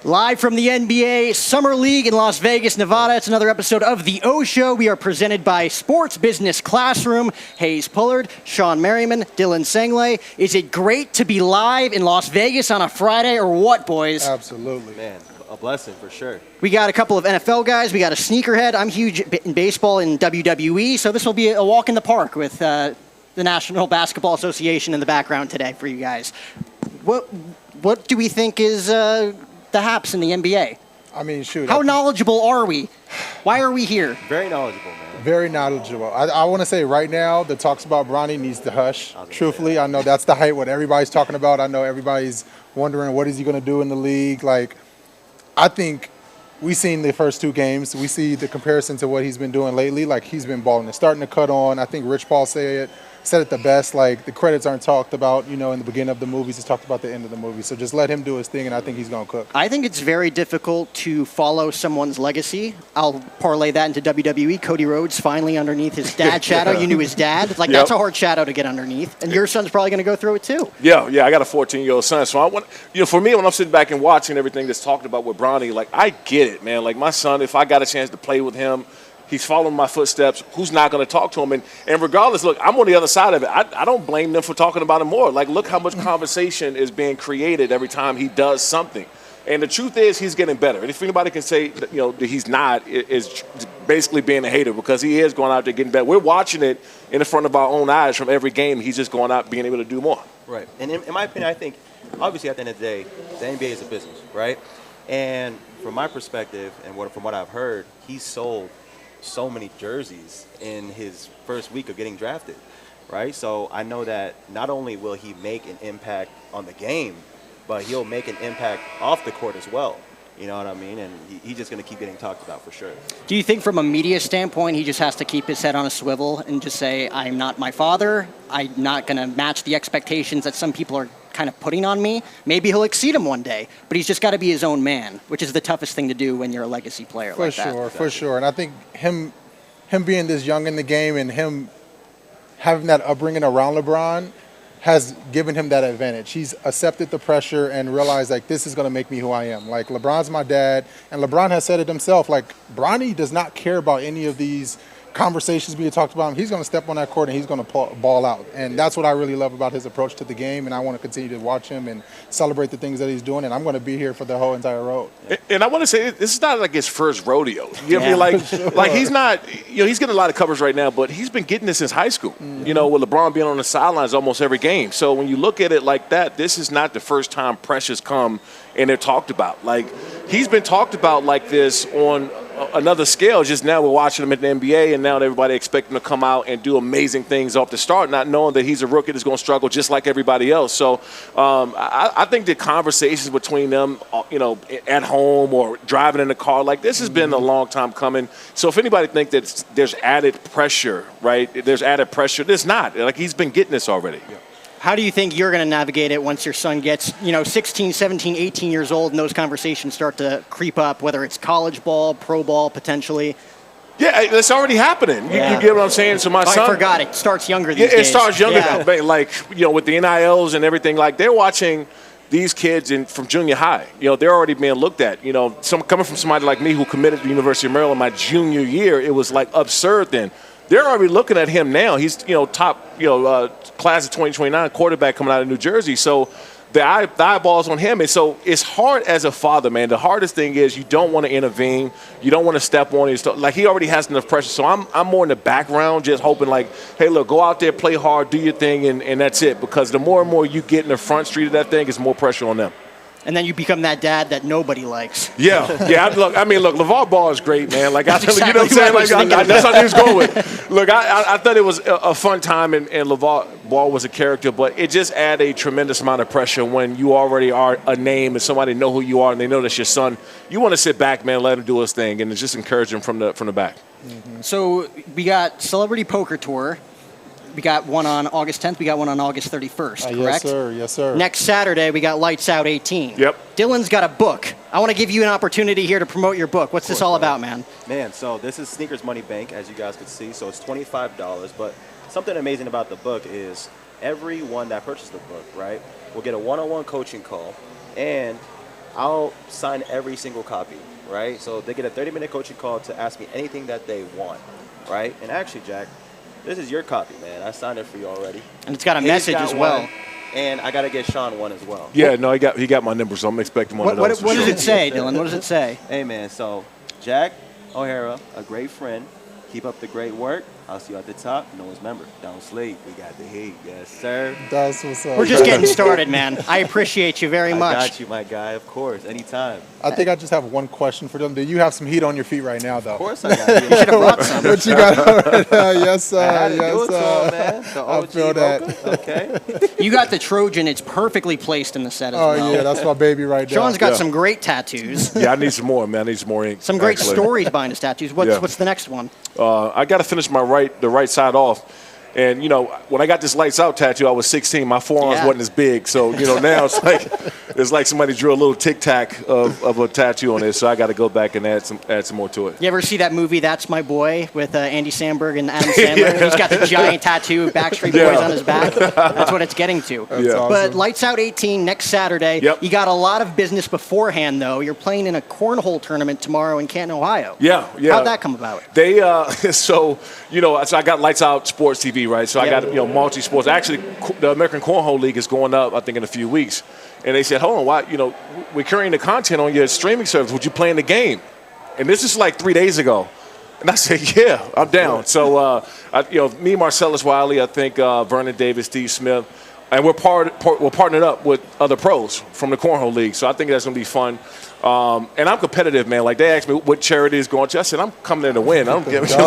Live from the NBA Summer League in Las Vegas, Nevada. It's another episode of The O Show. We are presented by Sports Business Classroom. Hayes Pullard, Shawne Merriman, Dylan Sanglay. Is it great to be live in Las Vegas on a Friday or what, boys? Absolutely. Man, a blessing for sure. We got a couple of NFL guys. We got a sneakerhead. I'm huge in baseball and WWE, so this will be a walk in the park with the National Basketball Association in the background today for you guys. What do we think is the haps in the NBA? I mean, shoot. How knowledgeable are we? Why are we here? Very knowledgeable, man. Very knowledgeable. I want to say right now, the talks about Bronny needs to hush. Truthfully, I know that's the height what everybody's talking about. I know everybody's wondering what is he going to do in the league. Like, I think we've seen the first two games. We see the comparison to what he's been doing lately. Like, he's been balling. It's starting to cut on. I think Rich Paul said it the best. Like, the credits aren't talked about, in the beginning of the movies. It's talked about the end of the movie. So just let him do his thing, and I think he's going to cook. I think it's very difficult to follow someone's legacy. I'll parlay that into WWE. Cody Rhodes finally underneath his dad's shadow. You knew his dad. Like, that's a hard shadow to get underneath. And your son's probably going to go through it, too. Yeah, I got a 14-year-old son. So I want, for me, when I'm sitting back and watching everything that's talked about with Bronny, like, I get it, man. Like, my son, if I got a chance to play with him, he's following my footsteps. Who's not going to talk to him? And regardless, look, I'm on the other side of it. I don't blame them for talking about him more. Like, look how much conversation is being created every time he does something. And the truth is, he's getting better. And if anybody can say, that he's not, is basically being a hater, because he is going out there getting better. We're watching it in front of our own eyes from every game. He's just going out being able to do more. Right. And in my opinion, I think, obviously, at the end of the day, the NBA is a business, right? And from my perspective and from what I've heard, he's sold so many jerseys in his first week of getting drafted, right? So I know that not only will he make an impact on the game, but he'll make an impact off the court as well. You know what I mean? And he's just going to keep getting talked about for sure. Do you think from a media standpoint, he just has to keep his head on a swivel and just say, I'm not my father. I'm not going to match the expectations that some people are kind of putting on me. Maybe he'll exceed him one day, but he's just got to be his own man, which is the toughest thing to do when you're a legacy player like that. For sure. And I think him being this young in the game and him having that upbringing around LeBron has given him that advantage. He's accepted the pressure and realized, like, this is going to make me who I am. Like, LeBron's my dad, and LeBron has said it himself. Like, Bronny does not care about any of these conversations being talked about him. He's going to step on that court and he's going to ball out. And that's what I really love about his approach to the game, and I want to continue to watch him and celebrate the things that he's doing, and I'm going to be here for the whole entire road. And I want to say, this is not like his first rodeo. You know what I mean? Sure. Like he's not, he's getting a lot of coverage right now, but he's been getting this since high school, with LeBron being on the sidelines almost every game. So when you look at it like that, this is not the first time pressures come and they're talked about. Like, he's been talked about like this on another scale. Just now we're watching him at the NBA, and now everybody expect him to come out and do amazing things off the start, not knowing that he's a rookie that's going to struggle just like everybody else. So I think the conversations between them, at home or driving in the car, like, this has been a long time coming. So if anybody think that there's added pressure, right, there's added pressure. There's not. Like, he's been getting this already. Yeah. How do you think you're going to navigate it once your son gets, 16, 17, 18 years old and those conversations start to creep up, whether it's college ball, pro ball, potentially? Yeah, it's already happening. You get what I'm saying? So my son, I forgot. It starts younger these days. It starts younger now. Like, with the NILs and everything, like, they're watching these kids from junior high. They're already being looked at. Coming from somebody like me who committed to the University of Maryland my junior year, it was, like, absurd then. They're already looking at him now. He's, top, class of 2029 quarterback coming out of New Jersey. So the eyeballs on him. And so it's hard as a father, man. The hardest thing is you don't want to intervene. You don't want to step on his like, he already has enough pressure. So I'm more in the background, just hoping, like, hey, look, go out there, play hard, do your thing, and that's it. Because the more and more you get in the front street of that thing, it's more pressure on them. And then you become that dad that nobody likes. Yeah. Look, LeVar Ball is great, man. Like, that's you know what I'm saying? Like, that's what he was going with. Look, I thought it was a fun time, and LeVar Ball was a character, but it just added a tremendous amount of pressure when you already are a name and somebody know who you are and they know that's your son. You want to sit back, man, let him do his thing, and just encourage him from the back. Mm-hmm. So we got Celebrity Poker Tour. We got one on August 10th. We got one on August 31st, correct? Yes, sir. Next Saturday, we got Lights Out 18. Yep. Dylan's got a book. I want to give you an opportunity here to promote your book. What's this all about, man? Man, so this is Sneakers Money Bank, as you guys can see. So it's $25. But something amazing about the book is everyone that purchased the book, right, will get a one-on-one coaching call. And I'll sign every single copy, right? So they get a 30-minute coaching call to ask me anything that they want, right? And actually, Jack, this is your copy, man. I signed it for you already. And it's got a He's message got as well. one, and I got to get Shawne one as well. Yeah, no, he got my number, so I'm expecting one of What those. does for sure. it say, Dylan? What does it say? Hey, man, so Jack O'Hara, a great friend. Keep up the great work. I'll see you at the top. No one's member. Don't sleep. We got the heat. Yes, sir. That's what's up. We're just getting started, man. I appreciate you very I much. got you, my guy. Of course. Anytime. I think I just have one question for them. Do you have some heat on your feet right now, though? Of course I got you. You should have brought some. What you got? Yes, sir. I had to do Yes, it to him, man. The I OG feel that. Mocha. Okay. You got the Trojan. It's perfectly placed in the set as Oh, well. yeah, that's my baby right there. Sean's got Yeah. some great tattoos. Yeah, I need some more, man. I need some more ink. Some great actually. stories behind his tattoos. Yeah. What's the next one? I got to finish the right side off. And, you know, when I got this lights out tattoo, I was 16. My forearms Yeah. wasn't as big. So, you know, now it's like somebody drew a little tic tac of a tattoo on it. So I got to go back and add some more to it. You ever see that movie That's My Boy with Andy Samberg and Adam Sandler? He's got the giant tattoo of Backstreet Boys Yeah. on his back. That's what it's getting to. That's Yeah. awesome. But Lights Out 18 next Saturday. Yep. You got a lot of business beforehand, though. You're playing in a cornhole tournament tomorrow in Canton, Ohio. Yeah. How'd that come about? They so you know, so I got Lights Out Sports TV, right? So I Yep. got, you know, multi-sports. Actually, the American Cornhole League is going up, I think, in a few weeks. And they said, hold on, why? You know, we're carrying the content on your streaming service. Would you play in the game? And this is like 3 days ago. And I said, yeah, I'm down. So, you know, me, Marcellus Wiley, I think Vernon Davis, Steve Smith, and we're partnered up with other pros from the Cornhole League. So I think that's going to be fun. And I'm competitive, man. Like, they asked me what charity is going to. I said, I'm coming in to win. I don't give a shit.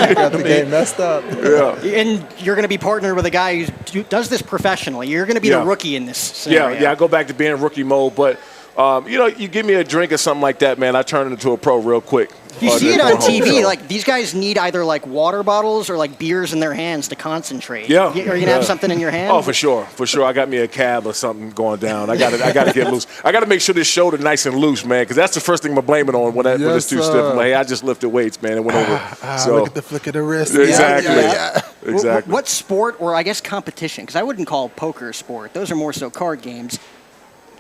You got the game messed up. Yeah. And you're going to be partnered with a guy who does this professionally. You're going to be Yeah. the rookie in this scenario. Yeah, I go back to being rookie mode. But, you know, you give me a drink or something like that, man, I turn into a pro real quick. You see it on TV. So- Like, these guys need either like water bottles or like beers in their hands to concentrate. Yeah. Are you gonna have something in your hand? Oh, for sure. I got me a cab or something going down. I got to get loose. I got to make sure this shoulder nice and loose, man, because that's the first thing I'm gonna blame it on when it's Yes, too stiff. I'm like, hey, I just lifted weights, man, and went over. So Look at the flick of the wrist. Exactly. Yeah. exactly. What sport, or I guess competition? Because I wouldn't call poker a sport. Those are more so card games.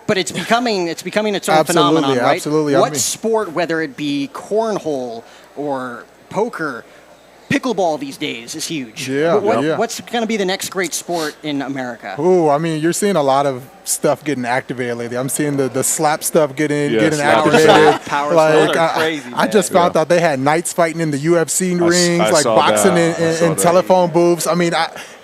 But it's becoming its own Absolutely, phenomenon, right? absolutely. I What mean- sport, whether it be cornhole or poker, pickleball these days is huge. Yeah, yeah. What's going to be the next great sport in America? Ooh, I mean, you're seeing a lot of stuff getting activated lately. I'm seeing the slap stuff getting slap activated. slap, power slap. Those are crazy, I just man. found out they had knights fighting in the UFC rings, I like saw boxing that. I saw in that. telephone booths. I mean,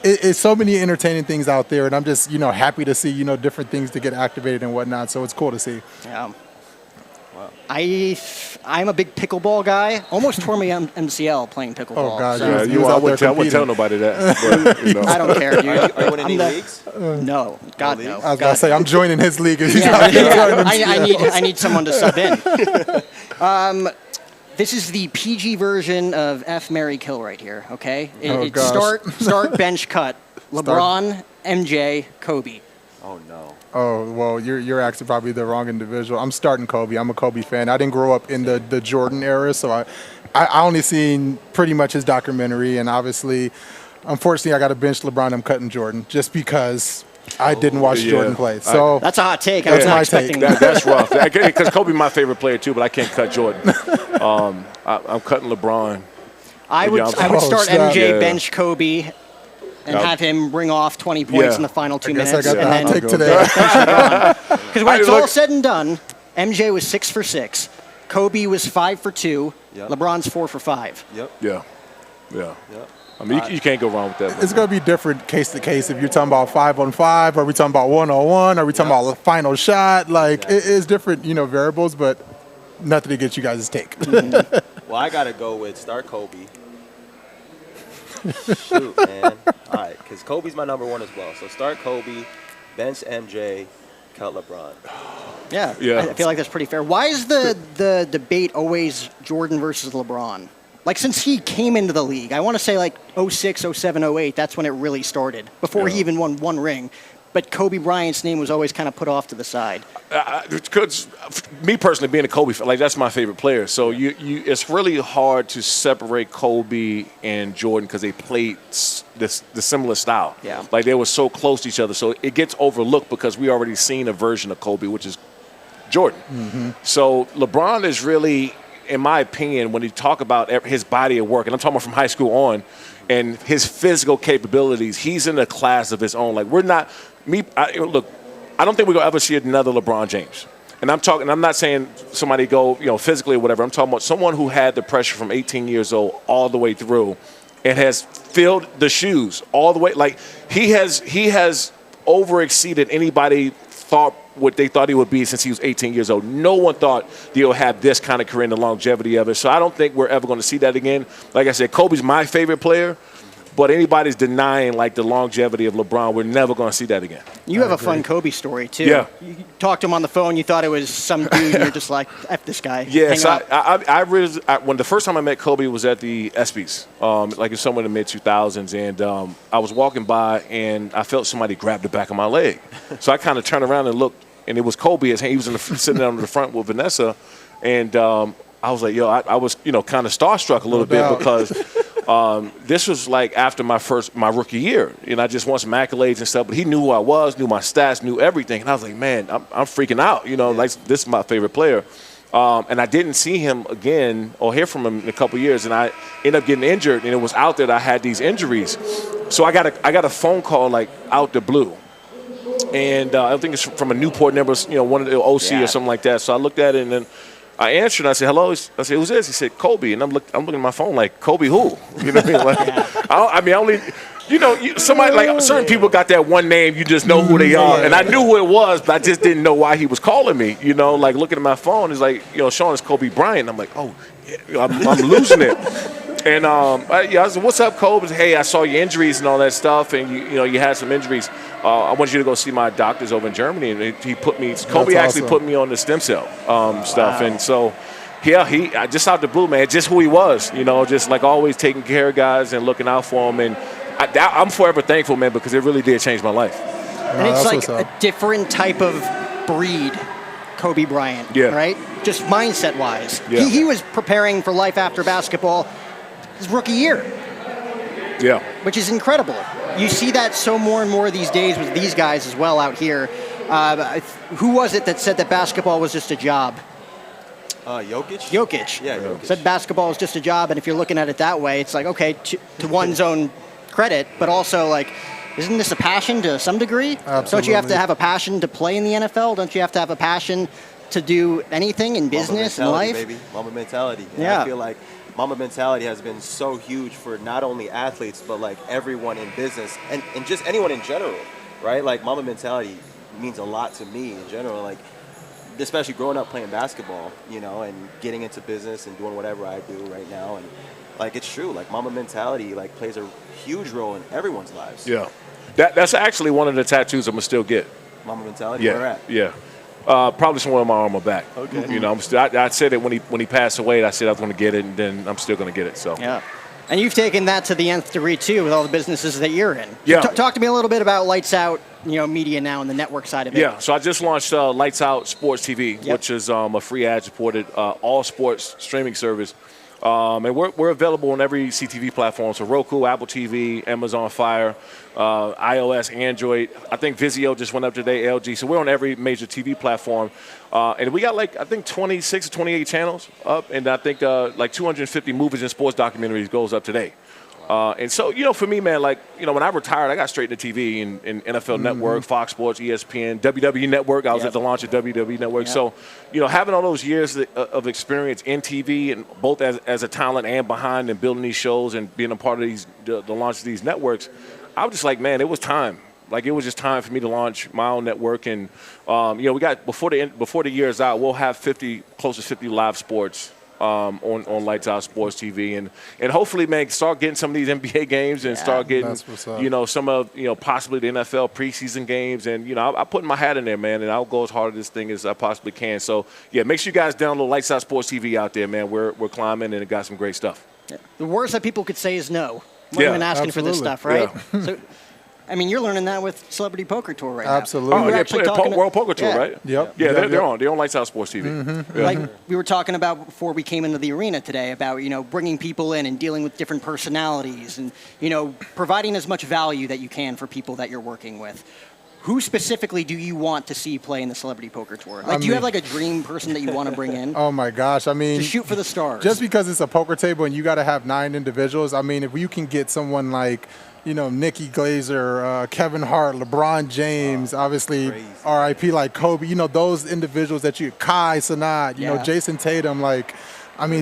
it's so many entertaining things out there, and I'm just, happy to see, different things to get activated and whatnot. So it's cool to see. Yeah. I'm a big pickleball guy. Almost tore me MCL playing pickleball. Oh, God, so- yeah. Yeah, He was I out wouldn't there tell competing. nobody that. But, you know. I don't care, dude. Are you in any I'm the- leagues? No, God no. I was about God to say, I'm joining his league. If he's Yeah, out there joining I need someone to sub in. This is the PG version of F, Marry, Kill right here. Okay, it's gosh. start, bench, cut. LeBron, MJ, Kobe. Oh, no. Oh, well, you're actually probably the wrong individual. I'm starting Kobe. I'm a Kobe fan. I didn't grow up in the Jordan era, so I only seen pretty much his documentary, and obviously, unfortunately, I got to bench LeBron. I'm cutting Jordan just because I didn't watch Yeah. Jordan play. So That's a hot take. I was That's not my expecting take. that. That's rough. Because Kobe's my favorite player too, but I can't cut Jordan. I'm cutting LeBron. I would Yeah, start snap. MJ, Yeah. bench Kobe, and Yeah. have him ring off 20 points Yeah. in the final 2 I guess minutes. I got the and hot then take today. Because when it's Look- all said and done, MJ was 6 for 6, Kobe was 5 for 2, Yep. LeBron's 4 for 5. Yep. Yeah. Yep. I mean, you can't go wrong with that. It's going to be different case to case if you're talking about 5-on-5, are we talking about 1-on-1, are we talking about the final shot? Like, it is different, variables, but nothing to get you guys' take. Well, I got to go with start Kobe. Shoot, man. All right, because Kobe's my number one as well. So start Kobe, bench MJ, cut LeBron. Yeah, Yeah. I feel like that's pretty fair. Why is the debate always Jordan versus LeBron? Like, since he came into the league, I want to say like 06, 07, 08, that's when it really started, before he even won one ring. But Kobe Bryant's name was always kind of put off to the side. Because me personally, being a Kobe fan, like that's my favorite player. So it's really hard to separate Kobe and Jordan because they played the similar style. Yeah. Like they were so close to each other. So it gets overlooked because we already seen a version of Kobe, which is Jordan. So LeBron is really, in my opinion, when you talk about his body of work, and I'm talking about from high school on, and his physical capabilities, he's in a class of his own. Like, we're not look, I don't think we're gonna ever see another LeBron James. And I'm not saying somebody go, physically or whatever. I'm talking about someone who had the pressure from 18 years old all the way through and has filled the shoes all the way. Like, he has over-exceeded anybody thought what they thought he would be since he was 18 years old. No one thought he would have this kind of career and the longevity of it. So I don't think we're ever going to see that again. Like I said, Kobe's my favorite player. But anybody's denying, like, the longevity of LeBron, we're never going to see that again. You have a fun Kobe story, too. Yeah. You talked to him on the phone. You thought it was some dude, and you're just like, F this guy. Yeah, so I when the first time I met Kobe was at the ESPYs, like in somewhere in the mid-2000s, and I was walking by, and I felt somebody grab the back of my leg. So I kind of turned around and looked, and it was Kobe. He was sitting down in the front with Vanessa, and I was like, I was, kind of starstruck a little bit because this was like after my rookie year, and I just won some accolades and stuff. But he knew who I was, knew my stats, knew everything, and I was like, man, I'm freaking out. Like, this is my favorite player. And I didn't see him again or hear from him in a couple of years, and I ended up getting injured, and it was out there that I had these injuries. So I got a phone call, like, out the blue. And I think it's from a Newport number, one of the OC or something like that. So I looked at it, and then I answered, and I said, hello. I said, who's this? He said, Kobe. And I'm looking at my phone like, Kobe who? You know what I mean? Like, somebody, like, certain people got that one name, you just know who they are. And I knew who it was, but I just didn't know why he was calling me. Like, looking at my phone, it's like, Shawne, it's Kobe Bryant. I'm like, oh, yeah, I'm losing it. And I said, what's up, Kobe? Hey, I saw your injuries and all that stuff, and you had some injuries. I want you to go see my doctors over in Germany, and Kobe actually put me on the stem cell stuff, and so he just out the blue, man, just who he was, just like always taking care of guys and looking out for them, and I'm forever thankful, man, because it really did change my life. And it's like a different type of breed, Kobe Bryant, right? Just mindset-wise. Yeah. He was preparing for life after basketball his rookie year. Yeah. Which is incredible. You see that so more and more these days with these guys as well out here. Who was it that said that basketball was just a job? Jokic. Yeah, Jokic. Said basketball is just a job, and if you're looking at it that way, it's like, okay, to one's own credit, but also, like, isn't this a passion to some degree? Absolutely. Don't you have to have a passion to play in the NFL? Don't you have to have a passion to do anything in business and life? Baby. Mama mentality. And yeah. I feel like Mama mentality has been so huge for not only athletes, but like everyone in business and just anyone in general, right? Like, Mama mentality means a lot to me in general, like, especially growing up playing basketball, and getting into business and doing whatever I do right now. And like, it's true, like, Mama mentality, like, plays a huge role in everyone's lives. Yeah. That's actually one of the tattoos I'm going to still get. Mama mentality? Yeah. Where at? Yeah. Probably somewhere on my arm or back. Okay. I said it when he passed away. I said I was going to get it, and then I'm still going to get it. So yeah, and you've taken that to the nth degree too with all the businesses that you're in. Yeah. Talk to me a little bit about Lights Out, media now and the network side of it. Yeah. So I just launched Lights Out Sports TV, which is a free ad-supported all sports streaming service. And we're available on every CTV platform, so Roku, Apple TV, Amazon Fire, iOS, Android. I think Vizio just went up today, LG. So we're on every major TV platform. And we got, like, I think 26 or 28 channels up, and I think like 250 movies and sports documentaries goes up today. And so, for me, man, like, when I retired, I got straight into TV and NFL Network, Fox Sports, ESPN, WWE Network. I was at the launch of WWE Network. Yep. So, having all those years of experience in TV and both as a talent and behind and building these shows and being a part of the launch of these networks, I was just like, man, it was time. Like, it was just time for me to launch my own network. And, we got, before the year is out, we'll have close to 50 live sports on Lights Out Sports TV, and hopefully, man, start getting some of these NBA games and start getting, some of, possibly the NFL preseason games, and I put my hat in there, man, and I'll go as hard at this thing as I possibly can. So yeah, make sure you guys download Lights Out Sports TV out there, man. We're climbing and it got some great stuff. Yeah. The worst that people could say is no. We're even asking for this stuff, right? Yeah. So, I mean, you're learning that with Celebrity Poker Tour right now. Absolutely. Oh, yeah, World Poker Tour, right? Yep. Yeah, they're on. They're on Lights Out Sports TV. Mm-hmm. Yeah. Like we were talking about before we came into the arena today about, bringing people in and dealing with different personalities and, providing as much value that you can for people that you're working with. Who specifically do you want to see play in the Celebrity Poker Tour? Like, do you have like a dream person that you want to bring in? Oh my gosh, I mean, To shoot for the stars. just because it's a poker table and you got to have 9 individuals, I mean, if you can get someone like, Nikki Glazer, Kevin Hart, LeBron James, obviously crazy. RIP like Kobe, those individuals that Kai Cenat, Yeah. Jason Tatum,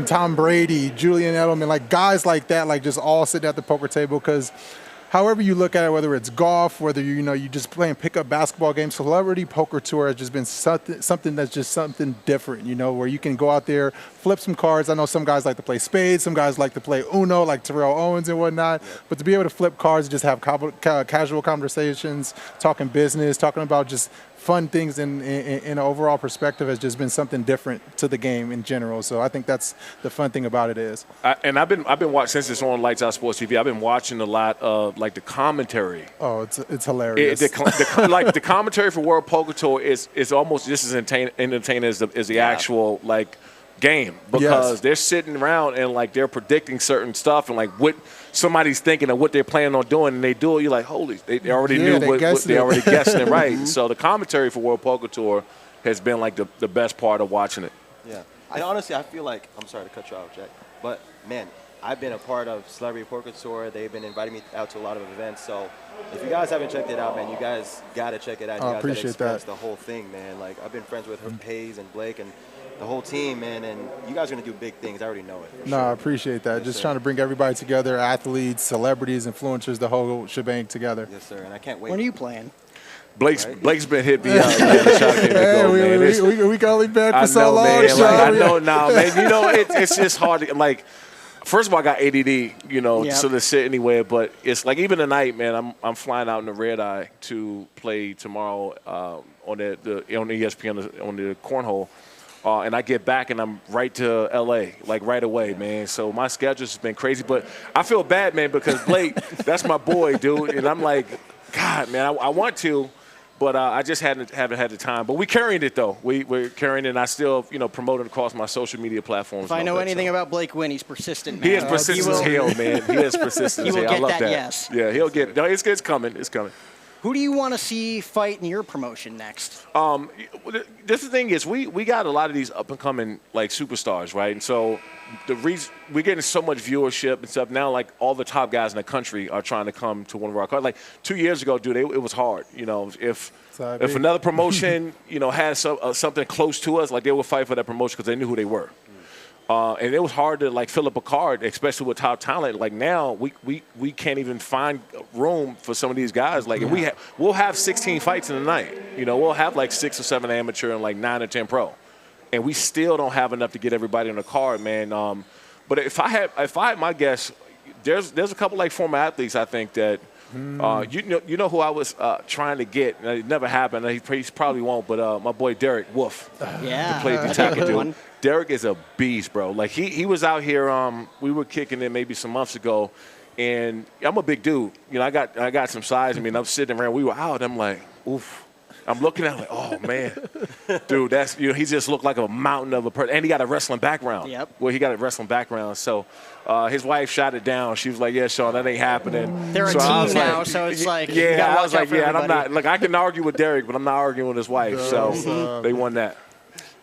Tom Brady, Julian Edelman, like guys like that, like just all sitting at the poker table because however you look at it, whether it's golf, whether you just playing pickup basketball games, Celebrity Poker Tour has just been something that's just something different, where you can go out there, flip some cards. I know some guys like to play spades, some guys like to play Uno, like Terrell Owens and whatnot. Yeah. But to be able to flip cards, just have casual conversations, talking business, talking about just fun things in an overall perspective has just been something different to the game in general. So I think that's the fun thing about it is. And I've been watching since it's on Lights Out Sports TV. I've been watching a lot of like the commentary. Oh, it's hilarious. The commentary for World Poker Tour is almost just as entertaining as the actual like game because they're sitting around and like they're predicting certain stuff and like what somebody's thinking and what they're planning on doing and they do it. You're like, holy, they already knew what they already guessed it right. So the commentary for World Poker Tour has been like the best part of watching it. Yeah. And honestly, I feel like, I'm sorry to cut you off, Jack, but man, I've been a part of Celebrity Poker Tour. They've been inviting me out to a lot of events. So if you guys haven't checked it out, man, you guys got to check it out. You guys got to experience the whole thing, man. Like, I've been friends with Hayes and Blake and the whole team, man, and you guys are going to do big things. I already know it. No, I appreciate that. Yes, just sir. trying to bring everybody together, athletes, celebrities, influencers, the whole shebang together. Yes, sir, and I can't wait. When are you playing? Blake's been hit me up. We can only bet for so long. Man, I know now, man. It's just hard to, like, first of all, I got ADD, so to sit anywhere. But it's like even tonight, man, I'm flying out in the red eye to play tomorrow on the ESPN on the cornhole. And I get back and I'm right to LA, like right away, man. So my schedule's been crazy, but I feel bad, man, because Blake, that's my boy, dude. And I'm like, God, man, I want to, but I just haven't had the time. But we carrying it though. We're carrying it, and I still, promote it across my social media platforms. If I know anything about Blake Wynn, he's persistent, man. He is persistent as hell, man. He is persistent as hell. I love that. Yes. Yeah, he'll get it. No, it's coming. It's coming. Who do you want to see fight in your promotion next? This thing is, we got a lot of these up and coming like superstars, right? And so the reason we're getting so much viewership and stuff now, like all the top guys in the country are trying to come to one of our cards. Like 2 years ago, dude, it was hard. If another promotion, had something close to us, like they would fight for that promotion because they knew who they were. And it was hard to like fill up a card, especially with top talent. Like now, we can't even find room for some of these guys. Like we'll have 16 fights in a night. We'll have like 6 or 7 amateur and like 9 or 10 pro, and we still don't have enough to get everybody on the card, man. But if I had my guess, there's a couple like former athletes I think that. You know who I was trying to get. It never happened. He probably won't. But my boy Derek Wolf, to play the tackle dude. Derek is a beast, bro. Like he was out here. We were kicking it maybe some months ago, and I'm a big dude. I got some size. I mean, I'm sitting around. We were out. I'm like, oof. I'm looking at him like, oh man, dude, that's he just looked like a mountain of a person, and he got a wrestling background. Yep. Well, he got a wrestling background, so his wife shot it down. She was like, yeah, Shawne, that ain't happening. They're a team now, so it's like you gotta watch out for everybody. And I'm not like I can argue with Derek, but I'm not arguing with his wife. So they won that.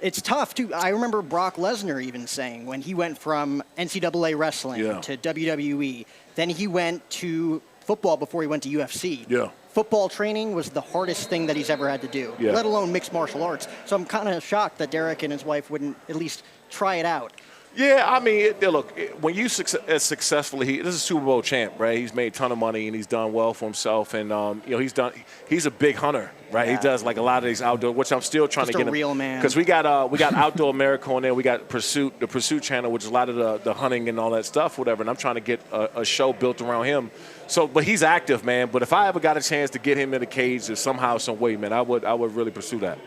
It's tough too. I remember Brock Lesnar even saying when he went from NCAA wrestling to WWE, then he went to football before he went to UFC. Yeah. Football training was the hardest thing that he's ever had to do, let alone mixed martial arts. So I'm kind of shocked that Derek and his wife wouldn't at least try it out. Yeah, I mean, look, when you successfully, this is a Super Bowl champ, right? He's made a ton of money and he's done well for himself, and he's a big hunter, right? Yeah. He does like a lot of these outdoor, which I'm still trying to get him. Real man. Because we got Outdoor America on there, we got the Pursuit channel, which is a lot of the hunting and all that stuff, whatever. And I'm trying to get a show built around him. So, but he's active, man. But if I ever got a chance to get him in the cage, somehow, some way, man, I would really pursue that.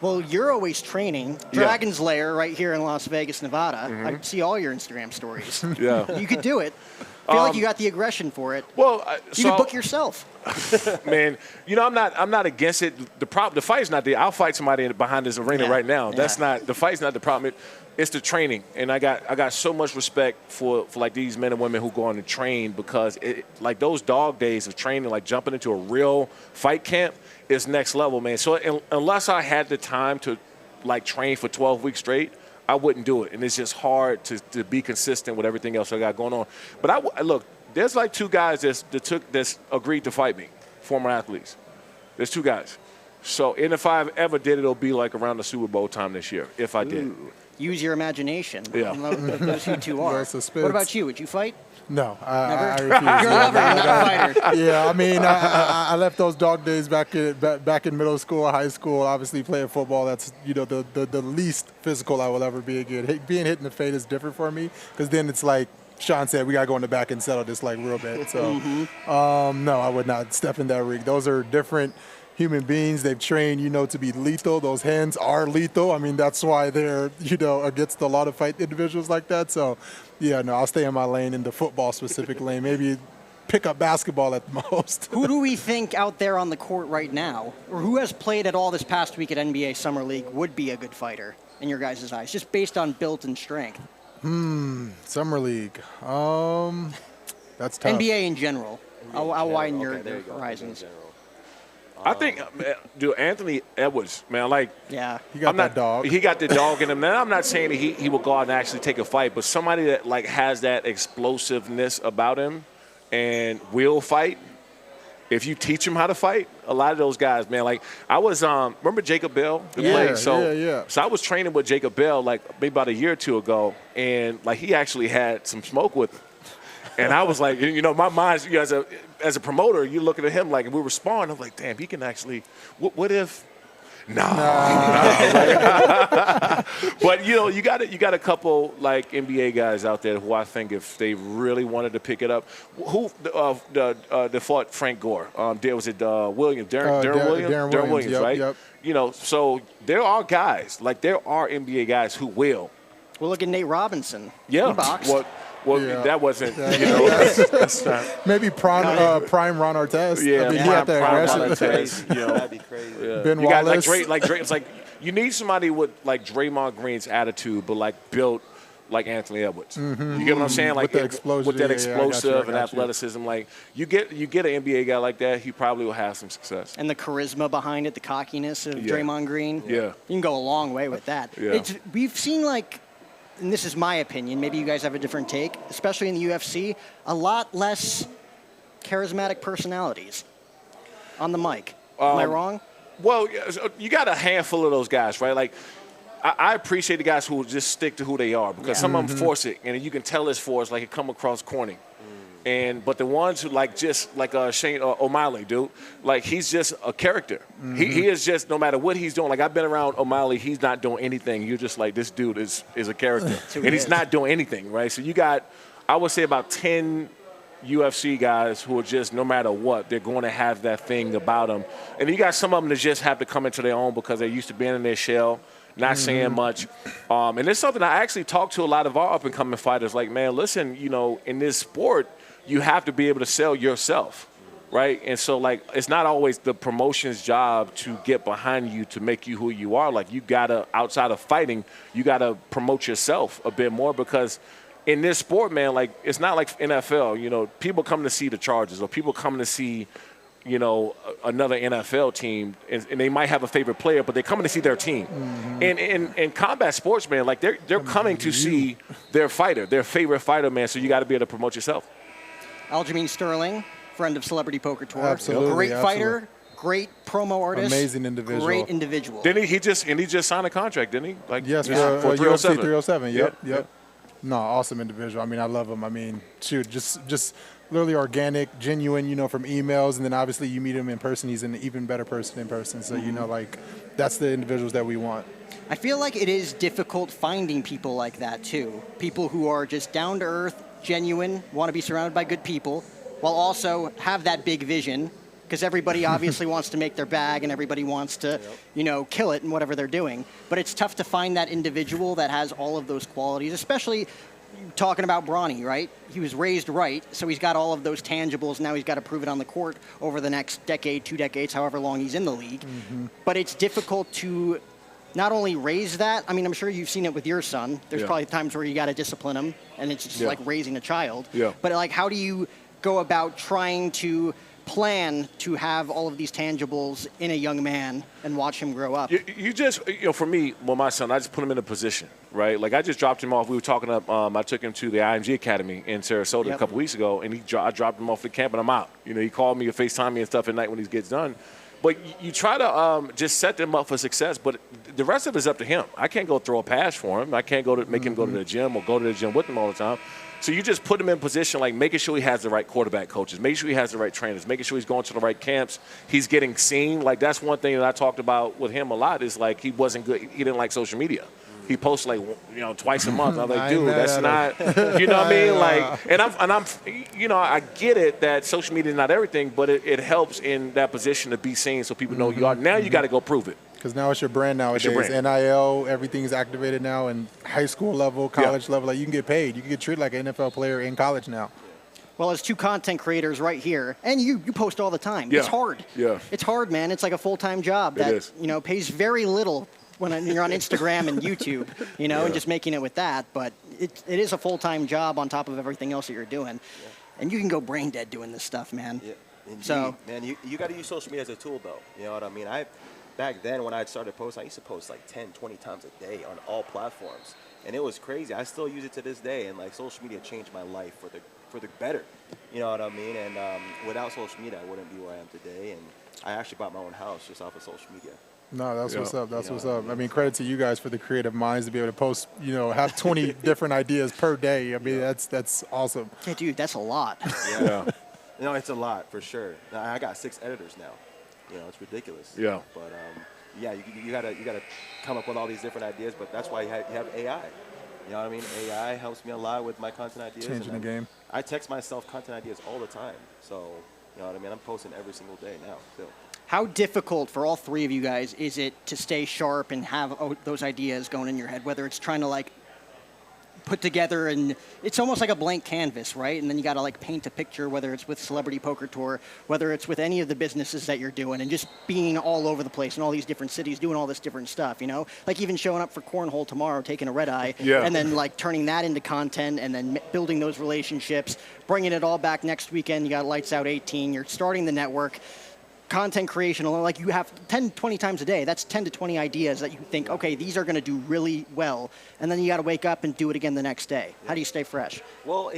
Well, you're always training. Dragon's Lair right here in Las Vegas, Nevada. I see all your Instagram stories. Yeah. You could do it. I feel like you got the aggression for it. Well, You could book yourself. man, I'm not against it. The fight's not there. I'll fight somebody behind this arena right now. That's not the fight's not the problem. It's the training, and I got so much respect for like these men and women who go on and train, because like those dog days of training, like jumping into a real fight camp, is next level, man. So unless I had the time to like train for 12 weeks straight, I wouldn't do it, and it's just hard to be consistent with everything else I got going on. But look. There's like 2 guys that's agreed to fight me, former athletes. There's 2 guys. So, and if I ever did, it'll be like around the Super Bowl time this year, if I did. Use your imagination. Yeah. Those you 2 are. What about you? Would you fight? No, Never? I refuse. You're a lover, you're not a fighter. Yeah, I mean, I left those dog days back in middle school, high school. Obviously, playing football, that's the least physical I will ever be again. Being hit in the face is different for me, because then it's like Shawne said, we got to go in the back and settle this like real bad. So, no, I would not step in that ring. Those are different human beings. They've trained, to be lethal. Those hands are lethal. I mean, that's why they're, against a lot of fight individuals like that. So, yeah, no, I'll stay in my lane, in the football specific lane. Maybe pick up basketball at most. Who do we think out there on the court right now, or who has played at all this past week at NBA Summer League, would be a good fighter in your guys' eyes, just based on built and strength? Summer League. That's tough. NBA in general. I'll widen your horizons. I think, dude, Anthony Edwards, man, like, Yeah. He got that dog. He got the dog in him. Now, I'm not saying that he will go out and actually take a fight, but somebody that like has that explosiveness about him and will fight. If you teach him how to fight, a lot of those guys, man, like I was, remember Jacob Bell? Yeah. So I was training with Jacob Bell like maybe about a year or 2 ago, and like he actually had some smoke with him. And I was like, my mind, as a promoter, you're looking at him like, and we were sparring. I'm like, damn, he can actually. What if? No. But you got a couple like NBA guys out there who I think if they really wanted to pick it up, who they fought Frank Gore. Was it Williams? Darren Williams, yep, right? Yep. So there are guys there are NBA guys who will. Well, look at Nate Robinson. Yeah. He boxed. Well, Yeah. that wasn't, that's not. Maybe prime Ron Artest. Yeah, I mean, he had that prime aggression. Ron Artest, That'd be crazy. Yeah. Ben You got Wallace. like Drake. It's like you need somebody with like Draymond Green's attitude, but like built like Anthony Edwards. You get what I'm saying? Like With the explosion. with that Yeah, I got you, explosive I and got you. athleticism. Like you get an NBA guy like that, he probably will have some success. And the charisma behind it, the cockiness of Draymond Green. Yeah. You can go a long way with that. Yeah. We've seen and this is my opinion, maybe you guys have a different take, especially in the UFC, a lot less charismatic personalities on the mic. Am I wrong? Well, you got a handful of those guys, right? Like, I appreciate the guys who just stick to who they are, because some of them force it, and you can tell it's forced, like it come across corny. But the ones who just like Shane O'Malley, dude, like he's just a character. He is just, no matter what he's doing. Like I've been around O'Malley, he's not doing anything. You're just like, this dude is a character, and he's not doing anything, right? So you got, I would say about 10 UFC guys who are just, no matter what, they're going to have that thing about them. And you got some of them that just have to come into their own because they're used to being in their shell, not saying much. And it's something I actually talk to a lot of our up-and-coming fighters. Like, man, listen, in this sport, you have to be able to sell yourself, right? And so, like, it's not always the promotion's job to get behind you to make you who you are. Like, you got to, outside of fighting, you got to promote yourself a bit more, because in this sport, man, like, it's not like NFL. People come to see the Chargers, or people come to see, another NFL team, and they might have a favorite player, but they're coming to see their team. And in combat sports, man, like, they're coming to see their fighter, their favorite fighter, man, so you got to be able to promote yourself. Aljamain Sterling, friend of Celebrity Poker Tour. Absolutely, Great fighter, absolutely. great promo artist. Amazing individual. Great individual. Didn't he just signed a contract, didn't he? Like, Yes, for for 307. UFC 307. Yep. Yep. No, awesome individual. I mean, I love him. I mean, shoot, just literally organic, genuine, from emails. And then obviously you meet him in person. He's an even better person in person. So, like, that's the individuals that we want. I feel like it is difficult finding people like that, too. People who are just down to earth, genuine, want to be surrounded by good people, while also have that big vision, because everybody obviously wants to make their bag and everybody wants to, kill it in whatever they're doing. But it's tough to find that individual that has all of those qualities, especially talking about Bronny, right? He was raised right, so he's got all of those tangibles. Now he's got to prove it on the court over the next decade, 2 decades, however long he's in the league. Mm-hmm. But it's difficult to not only raise that. I mean, I'm sure you've seen it with your son. There's probably times where you got to discipline him, and it's just like raising a child. Yeah. But like, how do you go about trying to plan to have all of these tangibles in a young man and watch him grow up? You just, for me, well, my son, I just put him in a position, right? Like I just dropped him off. We were talking up. I took him to the IMG Academy in Sarasota a couple weeks ago, and I dropped him off at camp, and I'm out. He called me or FaceTime me and stuff at night when he gets done. But you try to just set them up for success, but the rest of it is up to him. I can't go throw a pass for him. I can't go to make him go to the gym or go to the gym with him all the time. So you just put him in position, like making sure he has the right quarterback coaches, making sure he has the right trainers, making sure he's going to the right camps, he's getting seen. Like that's one thing that I talked about with him a lot is like he wasn't good. He didn't like social media. He posts like twice a month. I'm like, dude, that's not, you know what I mean? Like, and I'm, I get it that social media is not everything, but it helps in that position to be seen so people know you are. Now you got to go prove it. Because now it's your brand nowadays. Your brand. NIL, everything's activated now, and high school level, college level. Like you can get paid. You can get treated like an NFL player in college now. Well, as two content creators right here, and you post all the time. Yeah. It's hard. Yeah. It's hard, man. It's like a full-time job that, is. Pays very little when you're on Instagram and YouTube, and just making it with that. But it is a full-time job on top of everything else that you're doing. Yeah. And you can go brain dead doing this stuff, man. Yeah. Indeed. So, man, you got to use social media as a tool, though. You know what I mean? Back then, when I started posting, I used to post like 10, 20 times a day on all platforms. And it was crazy. I still use it to this day. And, like, social media changed my life for the better. You know what I mean? And without social media, I wouldn't be where I am today. And I actually bought my own house just off of social media. No, that's what's up. That's what's up. I mean, credit to you guys for the creative minds to be able to post, have 20 different ideas per day. I mean, that's awesome. Yeah, dude, that's a lot. Yeah. No, it's a lot for sure. I got 6 editors now. It's ridiculous. Yeah. But you gotta come up with all these different ideas. But that's why you have AI. You know what I mean? AI helps me a lot with my content ideas. Changing the game. I text myself content ideas all the time. So you know what I mean? I'm posting every single day now. Still. How difficult for all three of you guys is it to stay sharp and have those ideas going in your head? Whether it's trying to like put together, and it's almost like a blank canvas, right? And then you got to like paint a picture, whether it's with Celebrity Poker Tour, whether it's with any of the businesses that you're doing, and just being all over the place in all these different cities, doing all this different stuff, Like even showing up for Cornhole tomorrow, taking a red eye, and then like turning that into content, and then building those relationships, bringing it all back next weekend. You got Lights Out 18. You're starting the network. Content creation, like you have 10, 20 times a day. That's 10 to 20 ideas that you think, okay, these are going to do really well. And then you got to wake up and do it again the next day. How do you stay fresh? Well,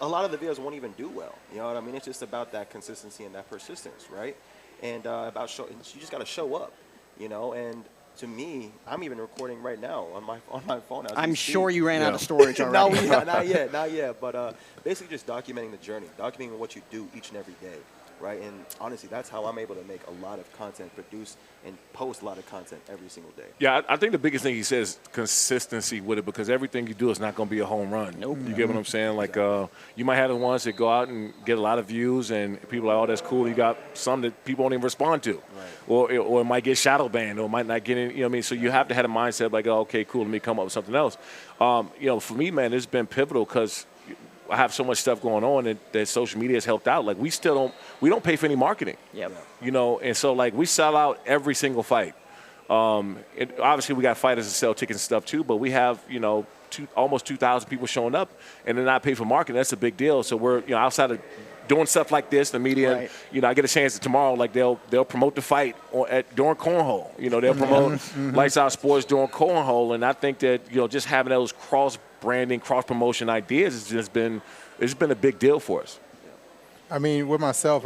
a lot of the videos won't even do well. You know what I mean? It's just about that consistency and that persistence, right? And you just got to show up, And to me, I'm even recording right now on my phone. I'm sure you ran out of storage already. No, not yet. But basically just documenting the journey, documenting what you do each and every day. Right, and honestly, that's how I'm able to make a lot of content, produce and post a lot of content every single day. Yeah, I think the biggest thing he says consistency with it, because everything you do is not going to be a home run. Nope. You get what I'm saying? Like you might have the ones that go out and get a lot of views, and people are like, "Oh, that's cool." You got some that people won't even respond to, right. or it might get shadow banned, or it might not get in. You know what I mean? So you have to have a mindset like, "Oh, okay, cool. Let me come up with something else." For me, man, it's been pivotal because I have so much stuff going on that social media has helped out. Like we don't pay for any marketing. Yep. And so like we sell out every single fight. Obviously we got fighters that sell tickets and stuff too, but we have, almost 2,000 people showing up and they're not paid for marketing. That's a big deal. So we're, outside of doing stuff like this, the media, I get a chance tomorrow, like they'll promote the fight during Cornhole. They'll promote Lights Out Sports during Cornhole. And I think that, just having those cross-branding, cross-promotion ideas it's been a big deal for us. I mean, with myself,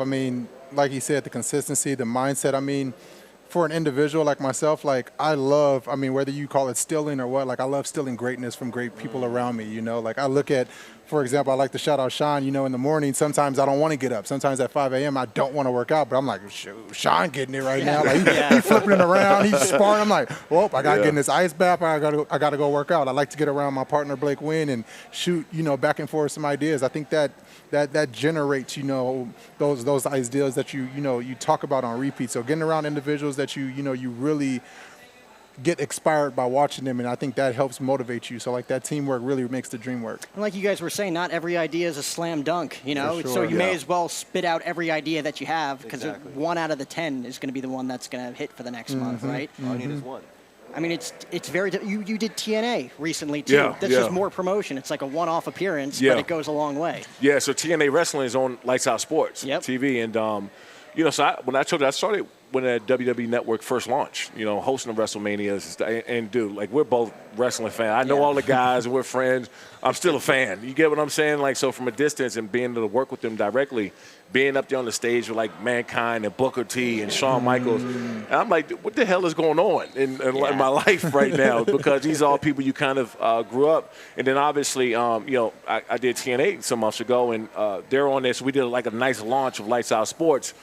like you said, the consistency, the mindset, for an individual like myself, like I love, whether you call it stealing or what, like I love stealing greatness from great people around me, Like I look at, for example, I like to shout out Shawne, in the morning, sometimes I don't want to get up. Sometimes at 5 a.m. I don't want to work out, but I'm like, shoot, Shawne getting it right now. Like he's flipping it around, he's sparring. I'm like, well, I got to get in this ice bath. I got to go work out. I like to get around my partner, Blake Wynn, and shoot, back and forth some ideas. I think that generates, those ideas that you talk about on repeat. So getting around individuals that you really get inspired by watching them, and I think that helps motivate you. So like that teamwork really makes the dream work. And like you guys were saying, not every idea is a slam dunk, you know? For sure. So you may as well spit out every idea that you have, because Exactly. 1 out of the 10 is going to be the one that's going to hit for the next month, right? All you need is one. I mean, it's very. You did TNA recently too. Yeah, That's yeah. just more promotion. It's like a one-off appearance, Yeah. but it goes a long way. Yeah, so TNA Wrestling is on Lights Out Sports Yep. TV, and you know, so when I told you, I started when the WWE Network first launched. You know, hosting the WrestleManias, and dude, like we're both wrestling fans. I know Yeah. all the guys, and we're friends. I'm still a fan. You get what I'm saying? Like, so from a distance and being able to work with them directly, being up there on the stage with like Mankind and Booker T and Shawn Michaels, and I'm like, what the hell is going on in my life right now? Because these are all people you kind of grew up, and then obviously, you know, I did TNA some months ago, and they're on this. We did like a nice launch of Lights Out Sports.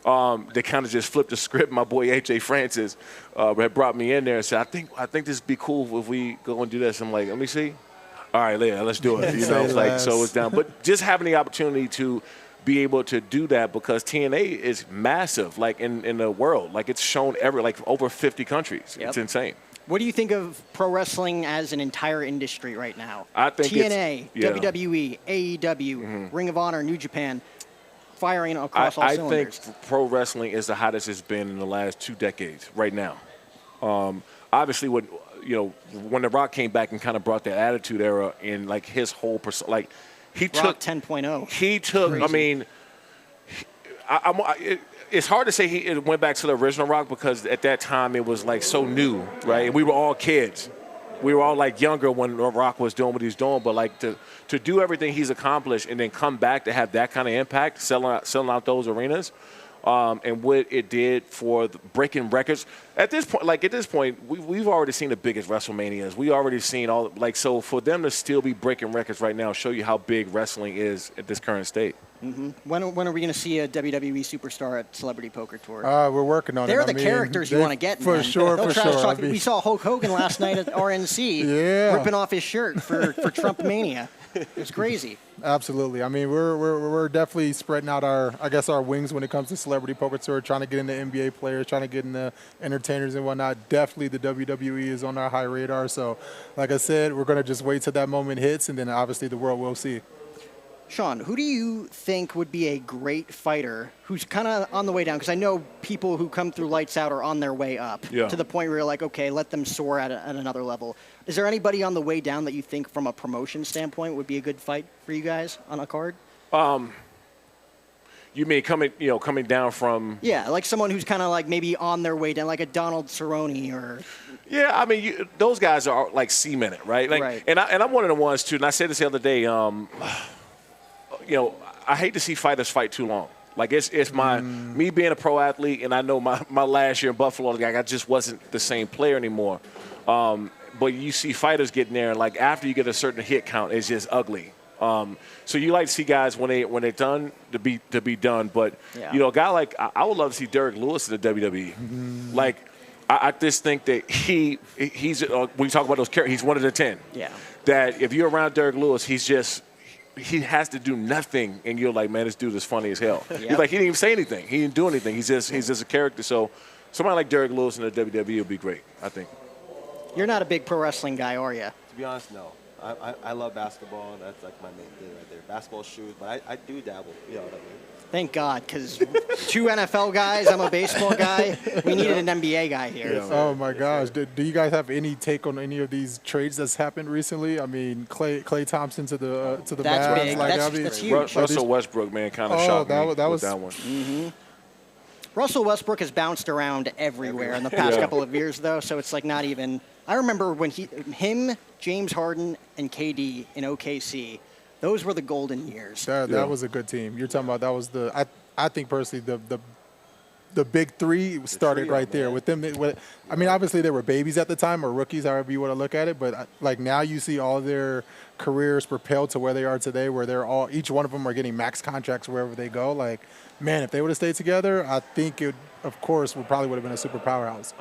They kind of just flipped the script. My boy AJ Francis had brought me in there and said, I think this would be cool if we go and do this. I'm like, let me see. All right, yeah, let's do it. You know, it's like, so it's down. But just having the opportunity to be able to do that, because TNA is massive, like in the world. Like it's shown like over 50 countries. Yep. It's insane. What do you think of pro wrestling as an entire industry right now? I think TNA, it's- yeah. WWE, AEW, Ring of Honor, New Japan, firing across all I think cylinders. pro wrestling is the hottest it's been in the last 2 decades right now. Obviously, when The Rock came back and kind of brought that Attitude Era in, like his whole like he Rock took 10.0. He took. I Crazy. mean, it's hard to say it went back to the original Rock, because at that time it was like so new, right? And we were all kids. We were all like younger when The Rock was doing what he was doing. But like to do everything he's accomplished and then come back to have that kind of impact, selling out those arenas, and what it did for breaking records. At this point, we've already seen the biggest WrestleManias. We already seen all, like, so for them to still be breaking records right now show you how big wrestling is at this current state. When are we going to see a WWE superstar at Celebrity Poker Tour? We're working on it. They're I the mean, characters you they- want to get, for man. sure, They'll for trash sure. talk. I mean, We saw Hulk Hogan last night at RNC, Yeah. ripping off his shirt for Trump Mania. It was crazy. Absolutely. I mean, we're definitely spreading out our wings when it comes to Celebrity Poker Tour, trying to get into NBA players, trying to get into entertainers and whatnot. Definitely the WWE is on our high radar. So, like I said, we're going to just wait till that moment hits, and then obviously the world will see. Sean, who do you think would be a great fighter who's kind of on the way down? Because I know people who come through Lights Out are on their way up Yeah. to the point where you're like, okay, let them soar at another level. Is there anybody on the way down that you think from a promotion standpoint would be a good fight for you guys on a card? You mean coming down from? Yeah, like someone who's kind of like maybe on their way down, like a Donald Cerrone or... Yeah, I mean, those guys are like cemented, right? Like, Right. And I'm one of the ones too. And I said this the other day. I hate to see fighters fight too long. Like it's me being a pro athlete, and I know my last year in Buffalo, like I just wasn't the same player anymore. But you see fighters getting there, and like after you get a certain hit count, it's just ugly. So you like to see guys when they're done to be done. But Yeah. a guy like I would love to see Derek Lewis in the WWE. Like I just think that he's when you talk about those characters, he's one of the 10. Yeah. That if you're around Derek Lewis, he has to do nothing, and you're like, man, this dude is funny as hell. Yep. He's like, he didn't even say anything. He didn't do anything. He's just a character. So somebody like Derek Lewis in the WWE would be great, I think. You're not a big pro wrestling guy, are you? To be honest, no. I love basketball. That's like my main thing right there. Basketball, shoes, but I do dabble. You know what I mean? Thank God, because 2 NFL guys, I'm a baseball guy. We needed an NBA guy here. Yeah. Oh my gosh! Do you guys have any take on any of these trades that's happened recently? I mean, Clay Thompson to the That's Mavs. big. Like, That's- I mean, that's huge. Russell Westbrook, man, kind of Oh, shocked me that with was- that one. Russell Westbrook has bounced around everywhere in the past Yeah. couple of years, though, so it's like not even. I remember when him, James Harden, and KD in OKC, those were the golden years. That Yeah. was a good team. You're talking about that was I think personally the big three started trio, right there man. with them. I mean, obviously they were babies at the time or rookies, however you want to look at it. But like now you see all their careers propelled to where they are today, where each one of them are getting max contracts wherever they go. Like, man, if they would have stayed together, I think it, of course, probably would have been a super powerhouse.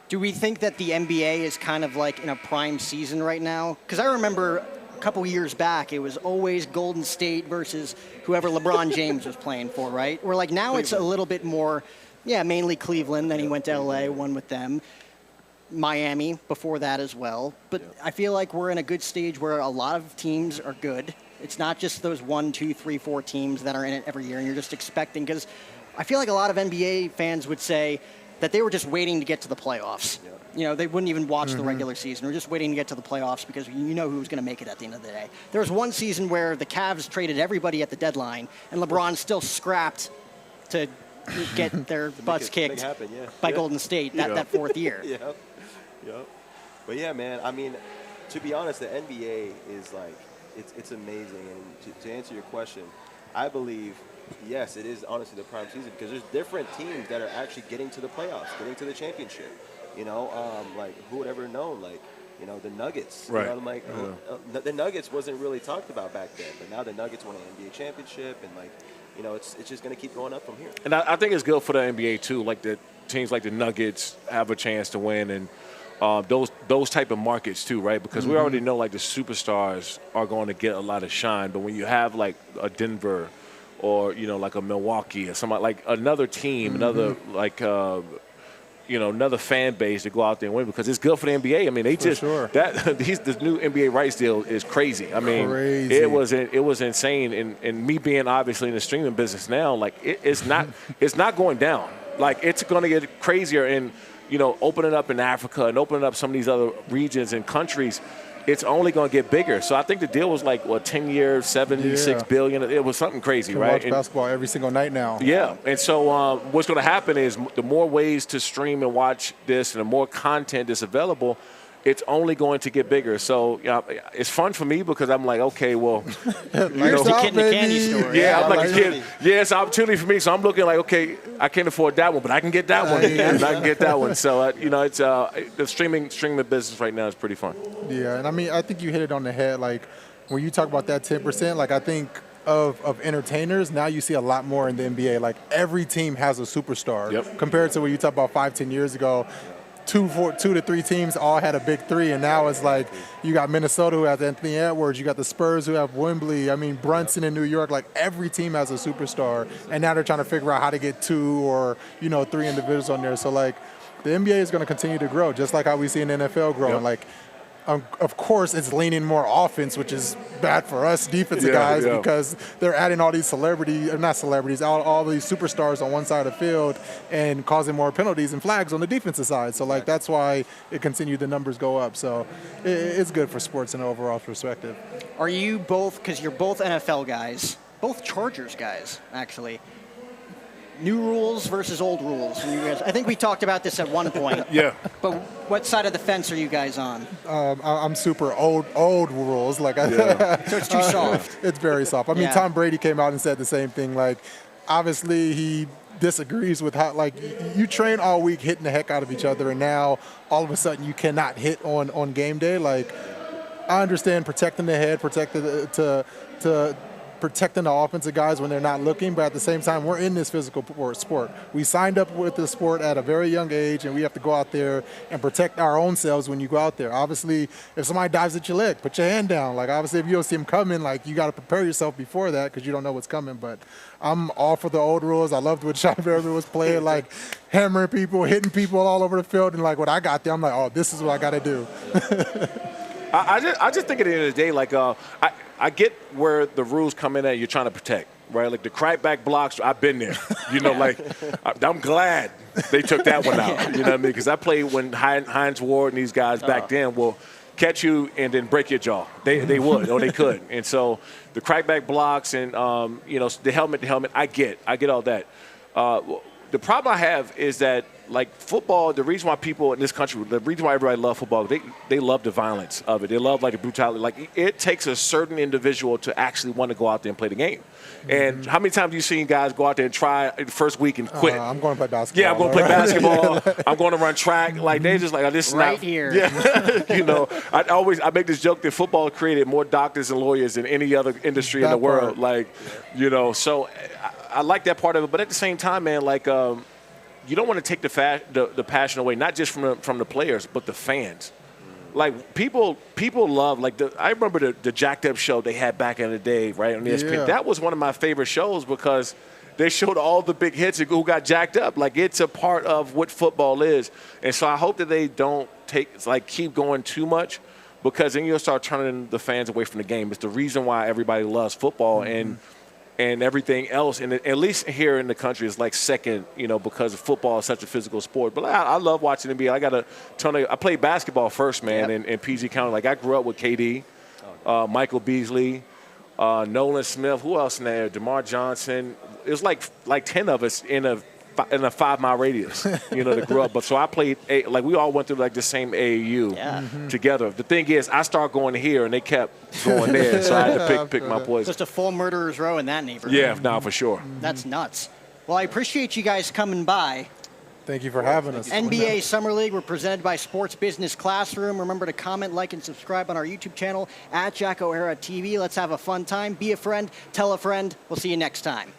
Do we think that the NBA is kind of like in a prime season right now? Because I remember a couple years back, it was always Golden State versus whoever LeBron James was playing for, right? Where like now it's a little bit more, mainly Cleveland. Then he went to LA, won with them. Miami before that as well. But I feel like we're in a good stage where a lot of teams are good. It's not just those 1, 2, 3, 4 teams that are in it every year, and you're just expecting. Because I feel like a lot of NBA fans would say that they were just waiting to get to the playoffs. You know, they wouldn't even watch the regular season. We're just waiting to get to the playoffs because you know who was going to make it at the end of the day. There was one season where the Cavs traded everybody at the deadline, and LeBron still scrapped to get their butts kicked by Golden State that fourth year. But yeah, man, I mean, to be honest, the NBA is like, it's amazing. And to answer your question, I believe, yes, it is honestly the prime season because there's different teams that are actually getting to the playoffs, getting to the championship. You know, like who would ever known? Like, you know, the Nuggets. Right. You know, like the Nuggets wasn't really talked about back then, but now the Nuggets won an NBA championship, and like, you know, it's just going to keep going up from here. And I think it's good for the NBA too. Like the teams like the Nuggets have a chance to win, and those type of markets too, right? Because we already know like the superstars are going to get a lot of shine, but when you have like a Denver or you know like a Milwaukee or somebody like another team, another like. You know, another fan base to go out there and win because it's good for the NBA. I mean, they this new NBA rights deal is crazy. I mean, it was insane. And me being obviously in the streaming business now, like it's not going down. Like it's going to get crazier and you know, opening up in Africa and opening up some of these other regions and countries. It's only going to get bigger. So I think the deal was like, 10 years, $76 billion. It was something crazy, right? Watch basketball every single night now. Yeah. And so what's going to happen is the more ways to stream and watch this and the more content that's available, it's only going to get bigger. So it's fun for me because I'm like, okay, well, you know, the kid in the candy store. Yeah, I'm like a kid. Yeah, it's an opportunity for me. So I'm looking like, okay, I can't afford that one, but I can get that one. And I can get that one. So you know, it's the streaming business right now is pretty fun. Yeah, and I mean, I think you hit it on the head. Like when you talk about that 10%, like I think of entertainers, now you see a lot more in the NBA. Like every team has a superstar compared to when you talk about 5-10 years ago. 2 to 3 teams all had a big three, and now it's like you got Minnesota who has Anthony Edwards, you got the Spurs who have Wembley. I mean, Brunson in New York. Like every team has a superstar, and now they're trying to figure out how to get 2 or 3 individuals on there. So like the NBA is going to continue to grow, just like how we see in the NFL growing. Like. Of course, it's leaning more offense, which is bad for us defensive guys because they're adding all these all these superstars on one side of the field and causing more penalties and flags on the defensive side. So, like, that's why it continued, the numbers go up. So, it's good for sports in an overall perspective. Are you both, because you're both NFL guys, both Chargers guys, actually, new rules versus old rules? You guys, I think we talked about this at one point. But what side of the fence are you guys on? I'm super old rules. Like, so it's too soft. It's very soft. I mean, Tom Brady came out and said the same thing. Like, obviously he disagrees with how, like, you train all week hitting the heck out of each other, and now all of a sudden you cannot hit on game day. Like, I understand protecting the head, protecting the offensive guys when they're not looking, but at the same time, we're in this physical sport. We signed up with this sport at a very young age, and we have to go out there and protect our own selves when you go out there. Obviously, if somebody dives at your leg, put your hand down. Like, obviously, if you don't see them coming, like, you got to prepare yourself before that because you don't know what's coming. But I'm all for the old rules. I loved what Shawne Merriman was playing, like hammering people, hitting people all over the field, and like when I got there, I'm like, oh, this is what I got to do. I just think at the end of the day, like I get where the rules come in at you're trying to protect, right? Like the crackback blocks, I've been there. You know, like I'm glad they took that one out. You know what I mean? Because I played when Hines Ward and these guys back then will catch you and then break your jaw. They would or they could. And so the crackback blocks and the helmet, I get all that. The problem I have is that, like, football, the reason why people in this country, the reason why everybody loves football, they love the violence of it. They love, like, the brutality. Like, it takes a certain individual to actually want to go out there and play the game. And how many times have you seen guys go out there and try the first week and quit? I'm going to play basketball. Yeah, I'm going to play basketball. I'm going to run track. Like, they just like, oh, this is right not. Here. Yeah. You know, I make this joke that football created more doctors and lawyers than any other industry in the world. Like, you know, so I like that part of it. But at the same time, man, like, you don't want to take the passion away, not just from the players, but the fans. Like, people love, like, I remember the Jacked Up show they had back in the day, right, on ESPN. Yeah. That was one of my favorite shows because they showed all the big hits and who got jacked up. Like, it's a part of what football is. And so I hope that they don't keep going too much, because then you'll start turning the fans away from the game. It's the reason why everybody loves football and everything else. And at least here in the country, it's like second, because football is such a physical sport. But I love watching NBA. I got a ton of. I played basketball first, man, in PG County. Like I grew up with KD, Michael Beasley, Nolan Smith. Who else in there? DeMar Johnson. It was like 10 of us in a 5-mile radius, that grew up. But so I played, we all went through like the same AAU together. The thing is, I started going here and they kept going there, so I had to pick my poison. Just a full murderer's row in that neighborhood. Yeah, no, for sure. That's nuts. Well, I appreciate you guys coming by. Thank you for having us. NBA Summer League, we're presented by Sports Business Classroom. Remember to comment, like, and subscribe on our YouTube channel @Jack O'Hara TV. Let's have a fun time. Be a friend. Tell a friend. We'll see you next time.